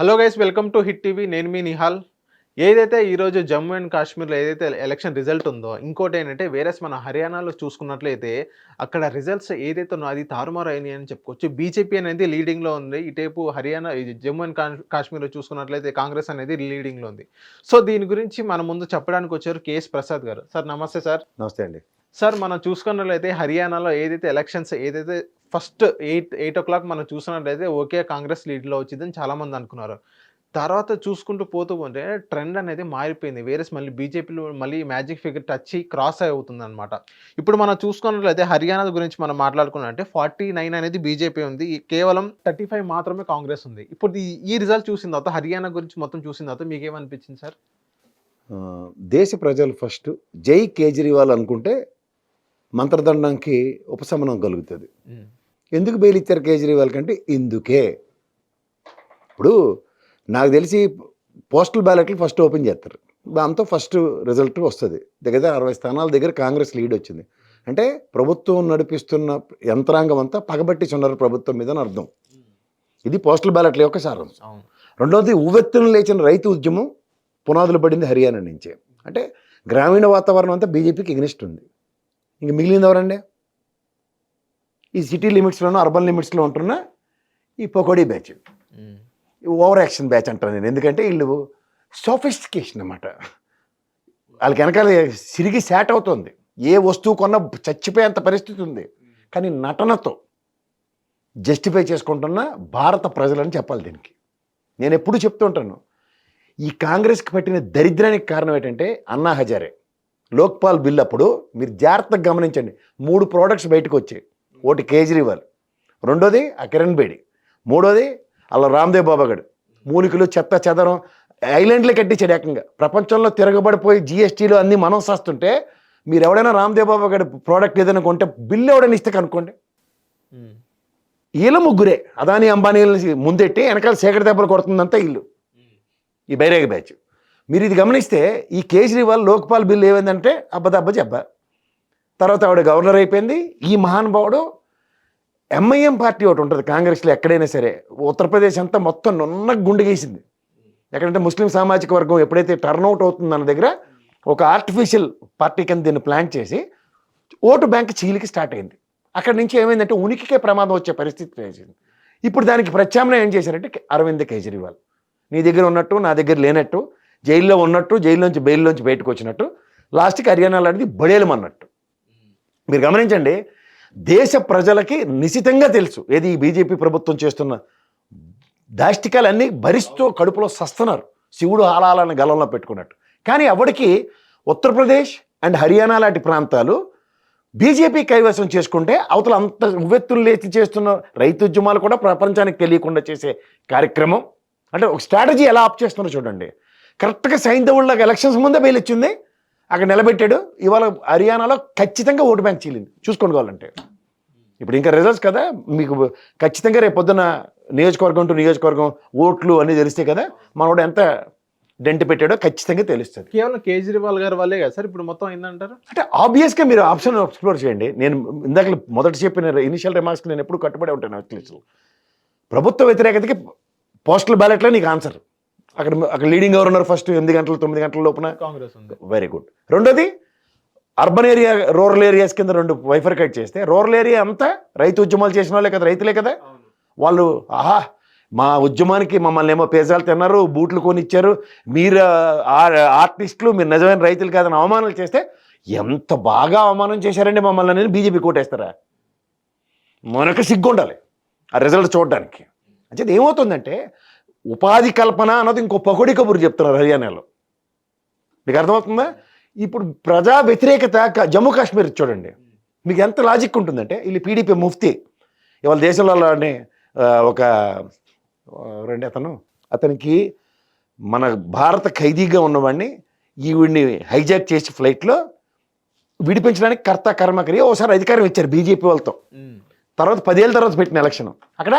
Hello guys, welcome to hit TV. నేను మీ నిహాల్. ఏదైతే ఈరోజు జమ్మూ అండ్ కాశ్మీర్లో ఏదైతే ఎలక్షన్ రిజల్ట్ ఉందో, ఇంకోటి ఏంటంటే మన హర్యానాలో చూసుకున్నట్లయితే అక్కడ రిజల్ట్స్ ఏదైతే ఉన్నో అది తారుమారు అయినాయి అని చెప్పుకోవచ్చు. బీజేపీ అనేది లీడింగ్లో ఉంది. ఇటేపు హర్యానా ఇది జమ్మూ అండ్ కాశ్మీర్లో చూసుకున్నట్లయితే కాంగ్రెస్ అనేది లీడింగ్లో ఉంది. సో దీని గురించి మన ముందు చెప్పడానికి వచ్చారు కేఎస్ ప్రసాద్ గారు. సార్ నమస్తే. సార్ నమస్తే అండి. సార్, మనం చూసుకున్నట్లయితే హర్యానాలో ఏదైతే ఎలక్షన్స్ ఏదైతే ఫస్ట్ 8 o'clock మనం చూసినట్లయితే ఓకే కాంగ్రెస్ లీడ్లో వచ్చిందని చాలామంది అనుకున్నారు. తర్వాత చూసుకుంటూ పోతూ ఉంటే ట్రెండ్ అనేది మారిపోయింది. మళ్ళీ బీజేపీలో మళ్ళీ మ్యాజిక్ ఫిగర్ టచ్ క్రాస్ అవుతుందన్నమాట. ఇప్పుడు మనం చూసుకున్నట్లయితే హర్యానా గురించి మనం మాట్లాడుకున్నట్టే 49 అనేది బీజేపీ ఉంది. కేవలం 35 మాత్రమే కాంగ్రెస్ ఉంది. ఇప్పుడు ఈ రిజల్ట్ చూసిన తర్వాత హర్యానా గురించి మొత్తం చూసిన తర్వాత మీకేమనిపించింది సార్? దేశ ప్రజలు ఫస్ట్ జై కేజ్రీవాల్ అనుకుంటే మంత్రదండంకి ఉపశమనం కలుగుతుంది. ఎందుకు బెయిల్ ఇచ్చారు కేజ్రీవాల్ కంటే ఇందుకే. ఇప్పుడు నాకు తెలిసి పోస్టల్ బ్యాలెట్లు ఫస్ట్ ఓపెన్ చేస్తారు. దాంతో ఫస్ట్ రిజల్ట్ వస్తుంది. దగ్గర 60 స్థానాల దగ్గర కాంగ్రెస్ లీడ్ వచ్చింది. అంటే ప్రభుత్వం నడిపిస్తున్న యంత్రాంగం అంతా పగబట్టి ఉన్నారు ప్రభుత్వం మీద అని అర్థం. ఇది పోస్టల్ బ్యాలెట్ల యొక్క సారం. రెండవది, ఉవ్వెత్తున లేచిన రైతు ఉద్యమం పునాదులు పడింది హర్యానా నుంచే. అంటే గ్రామీణ వాతావరణం అంతా బీజేపీకి ఎగ్నిస్ట్ ఉంది. ఇంక మిగిలింది ఎవరండి? ఈ సిటీ లిమిట్స్లోనూ అర్బన్ లిమిట్స్లో ఉంటున్న ఈ pakodi batch, over action batch అంటాను నేను. ఎందుకంటే వీళ్ళు సోఫిస్టికేషన్ అన్నమాట. వాళ్ళకి వెనకాల సిరిగి శాట్ అవుతుంది. ఏ వస్తువు కొన్నా చచ్చిపోయేంత పరిస్థితి ఉంది. కానీ నటనతో జస్టిఫై చేసుకుంటున్న భారత ప్రజలని చెప్పాలి దీనికి. నేను ఎప్పుడు చెప్తూ ఉంటాను, ఈ కాంగ్రెస్కి పట్టిన దరిద్రానికి కారణం ఏంటంటే అన్నా హజారే లోక్పాల్ బిల్ అప్పుడు మీరు జాగ్రత్తగా గమనించండి. 3 ప్రోడక్ట్స్ బయటకు వచ్చాయి. ఒకటి కేజ్రీవాల్, రెండోది ఆ కిరణ్ బేడి, మూడోది అలా రామ్దేవ్ బాబాగడ్. మూలికలు చెత్త చెదరం ఐలాండ్లే కట్టించాడు ఏకంగా. ప్రపంచంలో తిరగబడిపోయి జీఎస్టీలు అన్నీ మనం చేస్తుంటే మీరు ఎవడైనా రామ్దేవ్ బాబాగడ్ ప్రోడక్ట్ ఏదైనా కొంటే బిల్లు ఎవడైనా ఇస్తే కనుక్కోండి. వీళ్ళ ముగ్గురే అదానీ అంబానీలని ముందెట్టి వెనకాల సేకర దెబ్బలు కొడుతుందంతా ఇల్లు, ఈ బైరేగ బ్యాచ్. మీరు ఇది గమనిస్తే ఈ కేజ్రీవాల్ లోక్పాల్ బిల్ ఏమైందంటే అబ్బదబ్బ చెప్ప. తర్వాత ఆవిడ గవర్నర్ అయిపోయింది. ఈ మహానుభావుడు ఎంఐఎం పార్టీ ఒకటి ఉంటుంది కాంగ్రెస్లో ఎక్కడైనా సరే. ఉత్తరప్రదేశ్ అంతా మొత్తం నున్న గుండె గీసింది. ఎక్కడంటే ముస్లిం సామాజిక వర్గం ఎప్పుడైతే టర్న్అవుట్ అవుతుంది అన్న దగ్గర ఒక ఆర్టిఫిషియల్ పార్టీ కింద దీన్ని ప్లాన్ చేసి ఓటు బ్యాంక్ చీలికి స్టార్ట్ అయింది. అక్కడి నుంచి ఏమైందంటే ఉనికికే ప్రమాదం వచ్చే పరిస్థితి వేసింది. ఇప్పుడు దానికి ప్రత్యామ్నాయం ఏం చేశారంటే అరవింద్ కేజ్రీవాల్. నీ దగ్గర ఉన్నట్టు నా దగ్గర లేనట్టు, జైల్లో ఉన్నట్టు జైల్లోంచి బెయిల్లోంచి బయటకు వచ్చినట్టు, లాస్ట్కి హర్యానాలో అనేది బడేలమన్నట్టు. మీరు గమనించండి, దేశ ప్రజలకి నిశితంగా తెలుసు ఏది ఈ బీజేపీ ప్రభుత్వం చేస్తున్న దాష్టికాలన్నీ భరిస్తూ కడుపులో సస్తున్నారు. శివుడు ఆలాలని గలంలో పెట్టుకున్నట్టు. కానీ అప్పటికి ఉత్తరప్రదేశ్ అండ్ హర్యానా లాంటి ప్రాంతాలు బీజేపీ కైవసం చేసుకుంటే అవతల అంత ఉవ్వెత్తులు లేచి చేస్తున్న రైతు ఉద్యమాలు కూడా ప్రపంచానికి తెలియకుండా చేసే కార్యక్రమం. అంటే ఒక స్ట్రాటజీ ఎలా ఆప్ చేస్తున్నారో చూడండి. కరెక్ట్గా సైంధవుళ్ళకి ఎలక్షన్స్ ముందే బెయిల్ ఇచ్చింది, అక్కడ నిలబెట్టాడు. ఇవాళ హర్యానాలో ఖచ్చితంగా ఓటు బ్యాంక్ చీలింది. చూసుకోండి కావాలంటే. ఇప్పుడు ఇంకా రిజల్ట్స్ కదా మీకు ఖచ్చితంగా రేపు పొద్దున్న నియోజకవర్గం టు నియోజకవర్గం ఓట్లు అన్నీ తెలిస్తే కదా మనోడు ఎంత డెంట్ పెట్టాడో ఖచ్చితంగా తెలుస్తుంది. కేవలం కేజ్రీవాల్ గారి వల్లే కదా సార్ ఇప్పుడు మొత్తం అయిందంటారు? అంటే ఆబ్వియస్గా మీరు ఆప్షన్ ఎక్స్ప్లోర్ చేయండి. నేను ఇందాక మొదట చెప్పిన ఇనిషియల్ రిమార్క్స్ నేను ఎప్పుడు కట్టుబడి ఉంటాను. అట్లీస్ట్ ప్రభుత్వ వ్యతిరేకతకి పోస్టల్ బ్యాలెట్లో నీకు ఆన్సర్. అక్కడ లీడింగ్ గవర్నర్ ఫస్ట్ 8 గంటలు 9 గంటల లోపున కాంగ్రెస్ ఉంది. Very good. రెండోది అర్బన్ ఏరియా రూరల్ ఏరియాస్ కింద 2 వైఫర్కేట్ చేస్తే రూరల్ ఏరియా అంతా రైతు ఉద్యమాలు చేసిన వాళ్ళే కదా, రైతులే కదా వాళ్ళు. ఆహా మా ఉద్యమానికి మమ్మల్ని ఏమో పేజాలు తిన్నారు, బూట్లు కొనిచ్చారు, మీరు ఆర్టిస్టులు, మీరు నిజమైన రైతులు కాదని అవమానాలు చేస్తే ఎంత బాగా అవమానం చేశారండి మమ్మల్ని అనేది బీజేపీ కోటేస్తారా? మనకు సిగ్గు ఉండాలి ఆ రిజల్ట్ చూడడానికి. అంటే ఏమవుతుందంటే ఉపాధి కల్పన అన్నది ఇంకో పకోడీ కబురు చెప్తున్నారు హర్యానాలో. మీకు అర్థమవుతుందా? ఇప్పుడు ప్రజా వ్యతిరేకత జమ్మూ కాశ్మీర్ చూడండి, మీకు ఎంత లాజిక్ ఉంటుందంటే వీళ్ళు పీడీపీ ముఫ్తీ ఇవాళ దేశంలో ఒక అతనికి మన భారత ఖైదీగా ఉన్నవాడిని ఈవిడిని హైజాక్ చేసి ఫ్లైట్లో విడిపించడానికి కర్త కర్మకరి ఒకసారి అధికారం ఇచ్చారు బీజేపీ వాళ్ళతో. తర్వాత 10 ఏళ్ళ తర్వాత పెట్టిన ఎలక్షన్ అక్కడ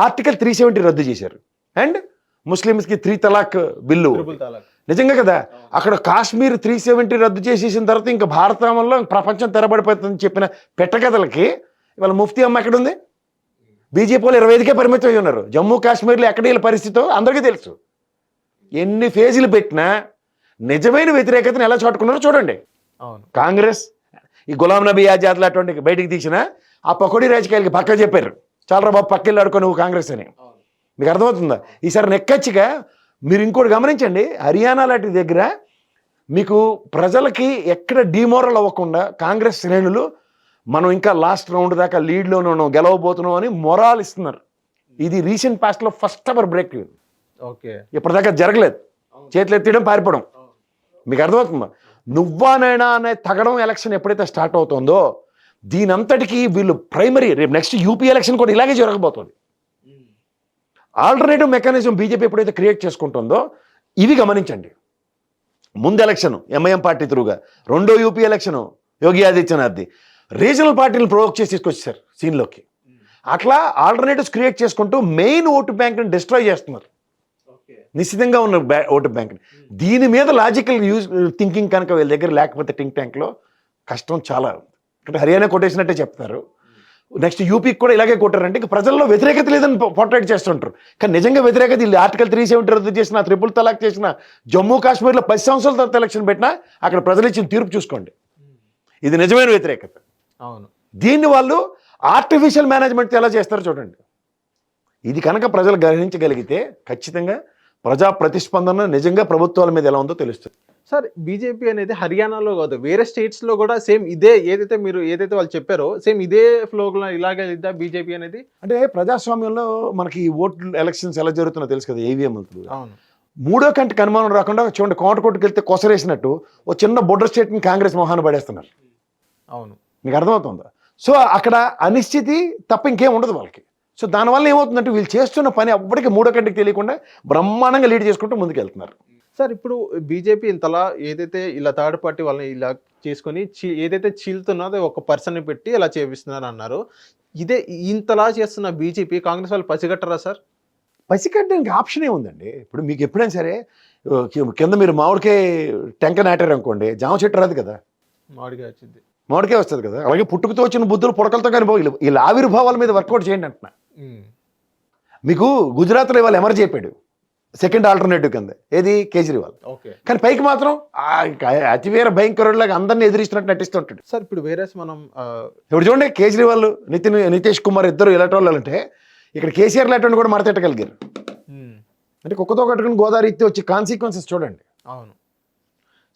ఆర్టికల్ 370 రద్దు చేశారు. అండ్ ముస్లిమ్స్కి 3 తలాక్ బిల్లు. నిజంగా కదా, అక్కడ కాశ్మీర్ 370 రద్దు చేసేసిన తర్వాత ఇంకా భారతంలో ప్రపంచం తెరబడిపోతుందని చెప్పిన పెట్టకథలకి ఇవాళ ముఫ్తీ అమ్మ ఎక్కడుంది? బీజేపీ వాళ్ళు 25కే పరిమితం అయి ఉన్నారు. జమ్మూ కాశ్మీర్లో ఎక్కడ వీళ్ళ పరిస్థితో అందరికీ తెలుసు. ఎన్ని ఫేజీలు పెట్టినా నిజమైన వ్యతిరేకతను ఎలా చాటుకున్నారో చూడండి. అవును. కాంగ్రెస్ ఈ గులాం నబీ ఆజాద్ అటువంటి బయటికి తీసిన ఆ పకోడీ రాజకీయాలకి పక్క చెప్పారు, చాలా బాబు పక్కెళ్ళి ఆడుకో నువ్వు కాంగ్రెస్ అని. మీకు అర్థమవుతుందా? ఈసారి నెక్కచ్చిగా మీరు ఇంకోటి గమనించండి, హర్యానా లాంటి దగ్గర మీకు ప్రజలకి ఎక్కడ డిమోరల్ అవ్వకుండా కాంగ్రెస్ శ్రేణులు మనం ఇంకా లాస్ట్ రౌండ్ దాకా లీడ్లోనే ఉన్నాం, గెలవబోతున్నాం అని మొరాల్ ఇస్తున్నారు. ఇది రీసెంట్ పాస్ట్లో ఫస్ట్ ఎవర్ బ్రేక్. ఓకే. ఇప్పటిదాకా జరగలేదు. చేతులు ఎత్తడం పారిపోవడం. మీకు అర్థమవుతుందా? నువ్వానైనా అనే తగడం ఎలక్షన్ ఎప్పుడైతే స్టార్ట్ అవుతుందో దీనంతటికీ వీళ్ళు ప్రైమరీ రేపు నెక్స్ట్ యూపీ ఎలక్షన్ కూడా ఇలాగే జరగబోతుంది. ఆల్టర్నేటివ్ మెకానిజం బీజేపీ ఎప్పుడైతే క్రియేట్ చేసుకుంటుందో ఇవి గమనించండి. ముందు ఎలక్షన్ ఎంఐఎం పార్టీ త్రూగా, రెండో యూపీ ఎలక్షన్ యోగి ఆదిత్యనాథ్ది, రీజనల్ పార్టీలను ప్రొవోక్ చేసి తీసుకొచ్చారు సీన్లోకి. అట్లా ఆల్టర్నేటివ్స్ క్రియేట్ చేసుకుంటూ మెయిన్ ఓటు బ్యాంక్ని డిస్ట్రాయ్ చేస్తున్నారు. నిశ్చితంగా ఉన్న ఓటు బ్యాంక్ని. దీని మీద లాజికల్ థింకింగ్ కనుక వీళ్ళ దగ్గర లేకపోతే థింక్ ట్యాంక్లో కష్టం చాలా. అంటే హర్యానా కొట్టేసినట్టే చెప్తారు, నెక్స్ట్ యూపీకి కూడా ఇలాగే కొట్టారంటే ఇక ప్రజల్లో వ్యతిరేకత లేదని పోర్ట్రేట్ చేస్తుంటారు. కానీ నిజంగా వ్యతిరేకత వీళ్ళు ఆర్టికల్ 370 రద్దు చేసిన, ట్రిపుల్ తలాక్ చేసిన, జమ్మూ కాశ్మీర్లో 10 సంవత్సరాల తర్వాత ఎలక్షన్ పెట్టినా అక్కడ ప్రజలు ఇచ్చిన తీర్పు చూసుకోండి. ఇది నిజమైన వ్యతిరేకత. అవును. దీన్ని వాళ్ళు ఆర్టిఫిషియల్ మేనేజ్మెంట్ ఎలా చేస్తారో చూడండి. ఇది కనుక ప్రజలు గ్రహించగలిగితే ఖచ్చితంగా ప్రజా ప్రతిస్పందన నిజంగా ప్రభుత్వాల మీద ఎలా ఉందో తెలుస్తుంది. సార్, బీజేపీ అనేది హర్యానాలో కాదు వేరే స్టేట్స్లో కూడా సేమ్ ఇదే ఏదైతే వాళ్ళు చెప్పారో సేమ్ ఇదే ఫ్లోలో ఇలాగే ఇద్దా బీజేపీ అనేది? అంటే ప్రజాస్వామ్యంలో మనకి ఈ ఓట్లు ఎలక్షన్స్ ఎలా జరుగుతుందో తెలుసు కదా, ఈవీఎం. అవును. మూడో కంటికి అనుమానం రాకుండా చూడండి, కోటకొట్టుకు వెళ్తే కొసరేసినట్టు ఓ చిన్న బొర్డర్ స్టేట్ని కాంగ్రెస్ మొహాన్ని పడేస్తున్నారు. అవును. మీకు అర్థమవుతుందా? సో అక్కడ అనిశ్చితి తప్ప ఇంకేం ఉండదు వాళ్ళకి. సో దానివల్ల ఏమవుతుందంటే వీళ్ళు చేస్తున్న పని ఎప్పటికీ మూడో కంటికి తెలియకుండా బ్రహ్మాండంగా లీడ్ చేసుకుంటూ ముందుకు వెళ్తున్నారు. సార్, ఇప్పుడు బీజేపీ ఇంతలా ఏదైతే ఇలా థర్డ్ పార్టీ వాళ్ళని ఇలా చేసుకొని ఏదైతే చీలుతున్నదో ఒక పర్సన్ని పెట్టి ఇలా చేపిస్తున్నారు అన్నారు, ఇదే ఇంతలా చేస్తున్న బీజేపీ కాంగ్రెస్ వాళ్ళు పసిగట్టరా సార్? పసిగట్టడానికి ఆప్షన్ ఏముందండి? ఇప్పుడు మీకు ఎప్పుడైనా సరే కింద మీరు మామిడికాయ టెంక నాటారు అనుకోండి, జామ చెట్టు రాదు కదా, మామిడికాయ వచ్చింది, మామిడికాయ వస్తుంది కదా. అలాగే పుట్టుకతో వచ్చిన బుద్ధులు పుడకలతో కానీ పోయి వీళ్ళ ఆవిర్భావాల మీద వర్కౌట్ చేయండి అంటున్నా. మీకు గుజరాత్లో ఇవాళ ఎమర్ చెప్పాడు సెకండ్ ఆల్టర్నేటివ్ కింద, ఏది కేజ్రీవాల్. కానీ పైకి మాత్రం అతివేర భయంకరులాగా అందరినీ ఎదిరిస్తున్నట్టు నటిస్తుంటాడు. సార్, ఇప్పుడు వేరే మనం ఇప్పుడు చూడండి, కేజ్రీవాల్ నితీష్ కుమార్ ఇద్దరు ఇలాంటి వాళ్ళు అంటే ఇక్కడ కేసీఆర్ లాంటి కూడా మడతెట్టగలిగారు. అంటే కుక్కతో కట్టుకుని గోదావరి ఎత్తి వచ్చి కాన్సిక్వెన్సెస్ చూడండి. అవును.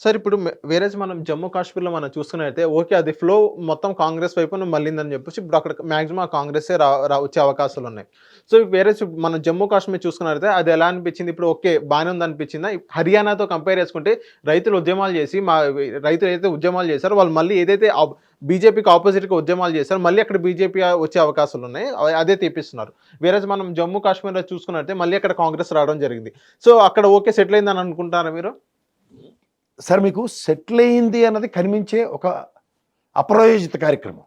సార్, ఇప్పుడు వేరే మనం జమ్మూ కాశ్మీర్లో మనం చూసుకున్నట్లయితే ఓకే, అది ఫ్లో మొత్తం కాంగ్రెస్ వైపు మళ్ళీందని చెప్పేసి ఇప్పుడు అక్కడ మ్యాక్సిమం కాంగ్రెసే వచ్చే అవకాశాలు ఉన్నాయి. సో వేరే మనం జమ్మూ కాశ్మీర్ చూసుకున్నట్లయితే అది ఎలా అనిపించింది? ఇప్పుడు ఓకే బాగానే ఉంది అనిపించిందా? హర్యానాతో కంపేర్ చేసుకుంటే రైతులు ఉద్యమాలు చేసి రైతులు ఏదైతే ఉద్యమాలు చేశారో వాళ్ళు మళ్ళీ ఏదైతే బీజేపీకి ఆపోజిట్గా ఉద్యమాలు చేశారు, మళ్ళీ అక్కడ బీజేపీ వచ్చే అవకాశాలు ఉన్నాయి, అదే తెప్పిస్తున్నారు. వేరే మనం జమ్మూ కాశ్మీర్లో చూసుకున్నట్లయితే మళ్ళీ అక్కడ కాంగ్రెస్ రావడం జరిగింది. సో అక్కడ ఓకే సెటిల్ అయిందని అనుకుంటారా మీరు? సార్, మీకు సెటిల్ అయింది అన్నది కనిపించే ఒక అప్రాయోజిత కార్యక్రమం.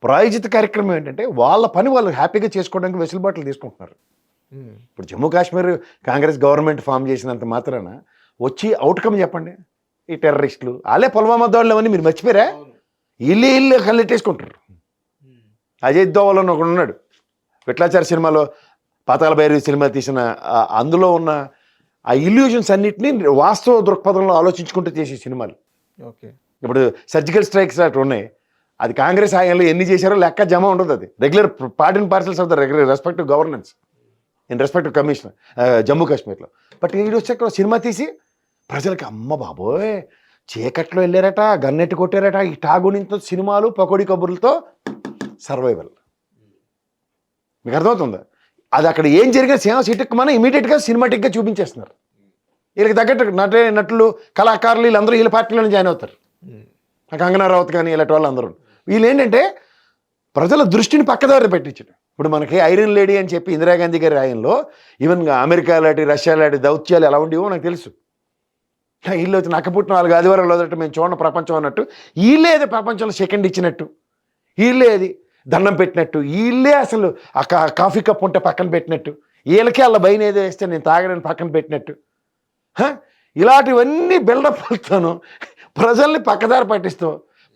ప్రాయోజిత కార్యక్రమం ఏంటంటే వాళ్ళ పని వాళ్ళు హ్యాపీగా చేసుకోవడానికి వెసులుబాట్లు తీసుకుంటున్నారు. ఇప్పుడు జమ్మూ కాశ్మీర్ కాంగ్రెస్ గవర్నమెంట్ ఫామ్ చేసినంత మాత్రాన వచ్చి అవుట్కమ్ చెప్పండి. ఈ టెర్రరిస్టులు వాళ్ళే పుల్వామా దాడులు అవన్నీ మీరు మర్చిపోయారా? ఇల్లు కళ్ళెట్టేసుకుంటారు. అజయ్ దోవల్ అని ఒకడు ఉన్నాడు, విట్లాచారి సినిమాలో పాతాళ భైరవి సినిమా తీసిన, అందులో ఉన్న ఆ ఇల్యూజన్స్ అన్నిటినీ వాస్తవ దృక్పథంలో ఆలోచించుకుంటూ చేసే సినిమాలు. ఓకే. ఇప్పుడు సర్జికల్ స్ట్రైక్స్ అటు ఉన్నాయి, అది కాంగ్రెస్ హయాంలో ఎన్ని చేశారో లెక్క జమ ఉండదు. అది regular part and parcels of the regular respective governance in respective commission Jammu కాశ్మీర్లో. బట్ ఈడు వచ్చాక సినిమా తీసి ప్రజలకి అమ్మ బాబోయ్ చీకట్లో వెళ్ళారట, గన్నెట్టి కొట్టారట, ఈ టాగునితో సినిమాలు పకోడీ కబుర్లతో సర్వైవల్. మీకు అర్థమవుతుందా? అది అక్కడ ఏం జరిగినా సేవ సిటిక్మని ఇమీడియట్గా సినిమాటిక్గా చూపించేస్తున్నారు. వీళ్ళకి తగ్గట్టు నటులు కళాకారులు వీళ్ళందరూ వీళ్ళ పార్టీలోనే జాయిన్ అవుతారు. కంగనా రౌత్ కానీ ఇలాంటి వాళ్ళు అందరూ. వీళ్ళు ఏంటంటే ప్రజల దృష్టిని పక్కదారి పెట్టించారు. ఇప్పుడు మనకి ఐరన్ లేడీ అని చెప్పి ఇందిరాగాంధీ గారి ఆయనలో ఈవెన్ అమెరికా లాంటి రష్యా లాంటి దౌత్యాలు ఎలా ఉండేవో నాకు తెలుసు. వీళ్ళు వచ్చి నక్కపుట్టిన 4 ఆదివారాలు వదలట్టు మేము చూడండి ప్రపంచం అన్నట్టు, వీళ్ళే అది ప్రపంచంలో సెకండ్ ఇచ్చినట్టు, వీళ్ళే అది దండం పెట్టినట్టు, వీళ్ళే అసలు ఆ కాఫీ కప్ ఉంటే పక్కన పెట్టినట్టు, వీళ్ళకే వాళ్ళ భయం ఏదో వేస్తే నేను తాగడానికి పక్కన పెట్టినట్టు, ఇలాంటివన్నీ బిల్డప్లతోనూ ప్రజల్ని పక్కదారి పట్టిస్తూ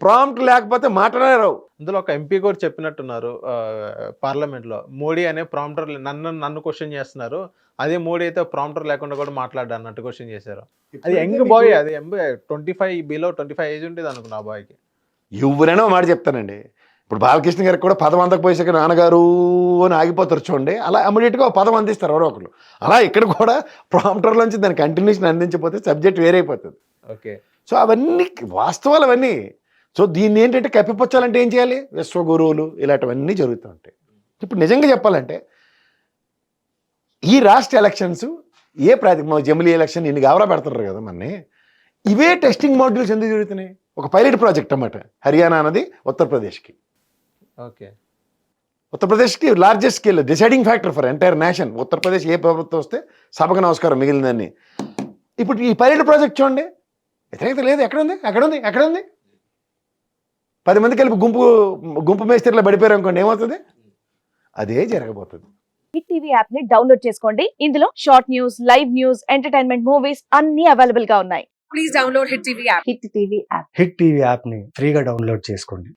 ప్రాంప్ట్ లేకపోతే మాట్లాడే రావు. అందులో ఒక ఎంపీ కూడా చెప్పినట్టున్నారు పార్లమెంట్లో, మోడీ అనే ప్రాంప్టర్ నన్ను క్వశ్చన్ చేస్తున్నారు, అదే మోడీ అయితే ప్రాంప్టర్ లేకుండా కూడా మాట్లాడ్డా అన్నట్టు క్వశ్చన్ చేశారు. అది యంగ్ బాయ్, అది 25 బిలో 25 ఏజ్ ఉంటుంది అనుకున్నా ఆ బాయ్కి. ఎవరైనా ఒక మాట చెప్తానండి. ఇప్పుడు బాలకృష్ణ గారికి కూడా పదం అందకపోయేసాక నాన్నగారు అని ఆగిపోతారు చూడండి, అలా ఇమ్మీడియట్గా ఒక పదం అందిస్తారు ఎవరో ఒకరు. అలా ఇక్కడ కూడా ప్రాంప్టర్లోంచి దాని కంటిన్యూషన్ అందించకపోతే సబ్జెక్ట్ వేరైపోతుంది. ఓకే. సో అవన్నీ వాస్తవాలు అవన్నీ. సో దీన్ని ఏంటంటే కప్పిపుచ్చాలంటే ఏం చేయాలి? విశ్వగురువులు ఇలాంటివన్నీ జరుగుతూ ఉంటాయి. ఇప్పుడు నిజంగా చెప్పాలంటే ఈ రాష్ట్ర ఎలక్షన్స్ ఏ ప్రాతిపదికన జమిలీ ఎలక్షన్ ఇన్ని గావరా పెడతారు కదా మనని, ఇవే టెస్టింగ్ మాడ్యూల్స్ ఎందుకు జరుగుతున్నాయి? ఒక పైలట్ ప్రాజెక్ట్ అన్నమాట. హర్యానా అన్నది ఉత్తరప్రదేశ్కి, ఓకే. ఉత్తరప్రదేశ్కి largest scale deciding factor for entire nation. Uttar Pradesh ఏ ప్రభుత్వం వస్తే సభకు నమస్కారం మిగిలిందని. ఇప్పుడు ఈ పైలట్ ప్రాజెక్ట్ చూడండి, వ్యతిరేకత లేదు. ఎక్కడుంది? 10 మంది కలిపి గుంపు మేస్త్రిలో పడిపోయారు అనుకోండి, ఏమవుతుంది? అదే జరగబోతుంది. హిట్ టీవీ యాప్ ని డౌన్లోడ్ చేసుకోండి. ఇందులో short news, live news, entertainment movies అన్ని అవైలబుల్ గా ఉన్నాయి. Please download hit TV app. Hit TV యాప్ని ఫ్రీగా డౌన్లోడ్ చేసుకోండి.